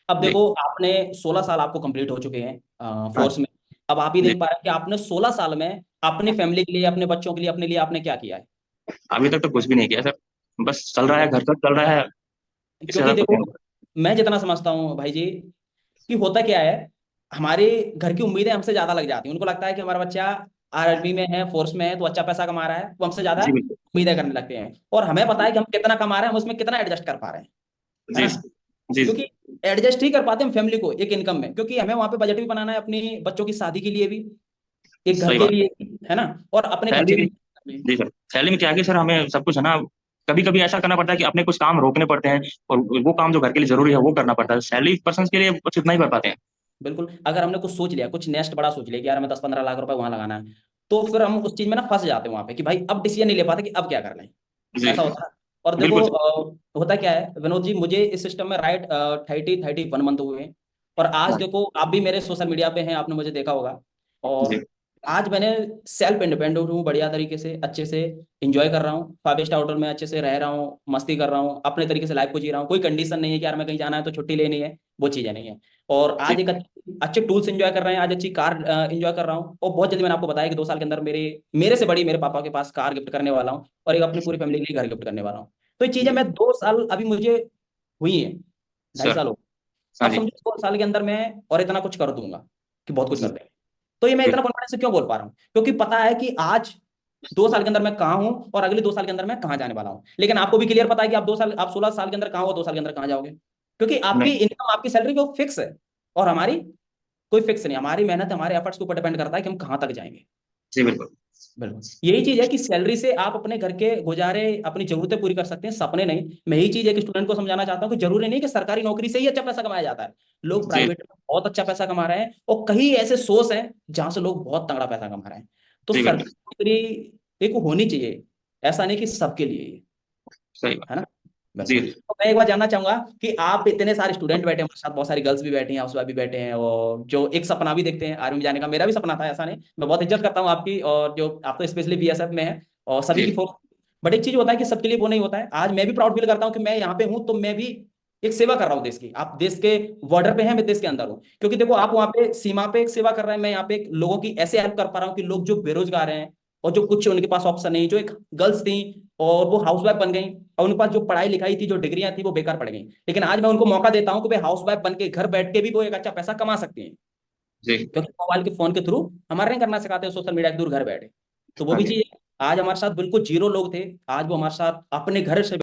अब जी। देखो आपने 16 साल आपको कंप्लीट हो चुके हैं हाँ फोर्स में। अब आप ही जी। देख पा रहे हैं कि आपने 16 साल में अपनी फैमिली के लिए, अपने बच्चों के लिए, अपने लिए आपने क्या किया है। अभी तक तो कुछ भी नहीं किया सर, बस चल रहा है, घर का चल रहा है, इससे क्योंकि ज्यादा कुछ देखो, नहीं। मैं जितना समझता हूँ भाई जी, कि होता क्या है, हमारे घर की उम्मीदें हमसे ज्यादा लग जाती हैं। उनको लगता है कि हमारा बच्चा आर्मी में है, फोर्स में है, तो अच्छा पैसा कमा रहा है, वो हमसे ज्यादा जी बिल्कुल। उम्मीदें करने लगते हैं। और हमें पता है कि हम कितना कमा रहे हैं, हम उसमें कितना एडजस्ट कर पा रहे हैं, है जी ना। जी। क्योंकि एडजस्ट ही कर पाते हैं हम फैमिली को एक इनकम में, क्योंकि हमें वहां पे बजट भी बनाना है अपनी बच्चों की शादी के लिए भी, एक घर सही के बात। लिए भी, है ना, और अपने खर्चे सैलरी भी में। निकालने हैं। जी सर, सैलरी में क्या है कि सर हमें सब कुछ है ना, कभी कभी ऐसा करना पड़ता है कि अपने कुछ काम रोकने पड़ते हैं, और वो काम जो घर के लिए जरूरी है वो करना पड़ता है। सैलरी पर्सन के लिए बस इतना ही कर पाते हैं। बिल्कुल, अगर हमने कुछ सोच लिया, कुछ नेक्स्ट बड़ा सोच लिया कि यार हमें 10-15 लाख रुपए वहां लगाना है, तो फिर हम उस चीज में ना फंस जाते हैं वहां पे कि भाई अब डिसीजन नहीं ले पाते कि अब क्या करना है। जी ऐसा होता है। और देखो बिल्कुल। होता क्या है विनोद जी, मुझे इस सिस्टम में राइट 30-31 मंथ हुए हैं। और आज हाँ देखो, आप भी मेरे सोशल मीडिया पे हैं, आपने मुझे देखा होगा। और जी आज मैंने सेल्फ इंडिपेंडेंट हूँ, बढ़िया तरीके से अच्छे से इंजॉय कर रहा हूँ, 5 स्टार होटल में अच्छे से रह रहा हूँ, मस्ती कर रहा हूँ, अपने तरीके से लाइफ को जी रहा हूँ। कोई कंडीशन नहीं है कि यार मैं कहीं जाना है तो छुट्टी लेनी है, वो चीजें नहीं है। और जी। आज एक अच्छे टूल्स एंजॉय कर रहे हैं, आज अच्छी कार एंजॉय कर रहा हूँ। और बहुत जल्दी मैंने आपको बताया कि 2 साल के अंदर मेरे मेरे से बड़ी मेरे पापा के पास कार गिफ्ट करने वाला हूँ, और एक अपनी पूरी फैमिली के लिए घर गिफ्ट करने वाला हूँ। तो ये चीजें जी मैं 2 साल अभी मुझे हुई है, ढाई सर। साल हो। हाँ अब जी। समझो 2 साल के अंदर मैं और इतना कुछ कर दूंगा, कि बहुत कुछ कर जी देंगे। तो ये मैं इतना बिल्कुल। कॉन्फिडेंस से क्यों बोल पा रहा हूँ, क्योंकि पता है कि आज 2 साल के अंदर मैं कहाँ हूँ, और अगले 2 साल के अंदर मैं कहाँ जाने वाला हूँ। लेकिन आपको भी क्लियर पता है कि आप 2 साल, आप 16 साल के अंदर कहाँ हो, 2 साल के अंदर कहाँ जाओगे। क्योंकि आपकी नहीं। इनकम, आपकी सैलरी वो फिक्स है, और हमारी कोई फिक्स नहीं। हमारी मेहनत, हमारे एफर्ट्स के ऊपर डिपेंड करता है कि हम कहाँ तक जाएंगे। जी बिल्कुल। बिल्कुल, यही चीज है कि सैलरी से आप अपने घर के गुजारे, अपनी जरूरतें पूरी कर सकते हैं, सपने नहीं। मैं यही चीज है कि स्टूडेंट को समझाना चाहता हूँ कि जरूरी नहीं कि सरकारी नौकरी से ही अच्छा पैसा कमाया जाता है। लोग जी प्राइवेट में बहुत अच्छा पैसा कमा रहे हैं, और कई ऐसे सोर्स हैं जहां से लोग बहुत तगड़ा पैसा कमा रहे हैं। तो जी सरकारी बिल्कुल। नौकरी एक होनी चाहिए, ऐसा नहीं कि सबके लिए ही, सही है ना। बात। जी। बिल्कुल, तो मैं एक बार जानना चाहूंगा कि आप इतने सारे स्टूडेंट बैठे हैं हमारे साथ, बहुत सारी गर्ल्स भी बैठी हैं, हाउस वाइफ भी बैठे हैं, और जो एक सपना भी देखते हैं आर्मी में जाने का, मेरा भी सपना था, ऐसा नहीं। मैं बहुत इज्जत करता हूँ आपकी, और जो आप तो स्पेशली बीएसएफ में है, और सभी जी की फोर्स। बट एक चीज होता है कि सबके लिए वो नहीं होता है। आज मैं भी प्राउड फील करता हूँ कि मैं यहाँ पे हूँ, तो मैं भी एक सेवा कर रहा हूँ देश की। आप देश के बॉर्डर पे हैं, मैं देश के अंदर हूँ। क्योंकि देखो, आप वहाँ पे सीमा पे एक सेवा कर रहे हैं, मैं यहाँ पे लोगों की ऐसे हेल्प कर पा रहा हूँ कि लोग जो बेरोजगार हैं, और जो कुछ उनके पास ऑप्शन नहीं, जो एक गर्ल्स थी और वो हाउसवाइफ बन गई, और उनके पास जो पढ़ाई लिखाई थी, जो डिग्रियां थी, वो बेकार पड़ गई, लेकिन आज मैं उनको मौका देता हूँ कि वे हाउस वाइफ बन के घर बैठ के भी वो एक अच्छा पैसा कमा सकती हैं। जी। क्योंकि मोबाइल के फोन के थ्रू हमारे नहीं करना सिखाते हैं, सोशल मीडिया के दूर घर बैठे। तो वो हाँ भी जी। चीज आज हमारे साथ बिल्कुल जीरो लोग थे, आज वो हमारे साथ अपने घर से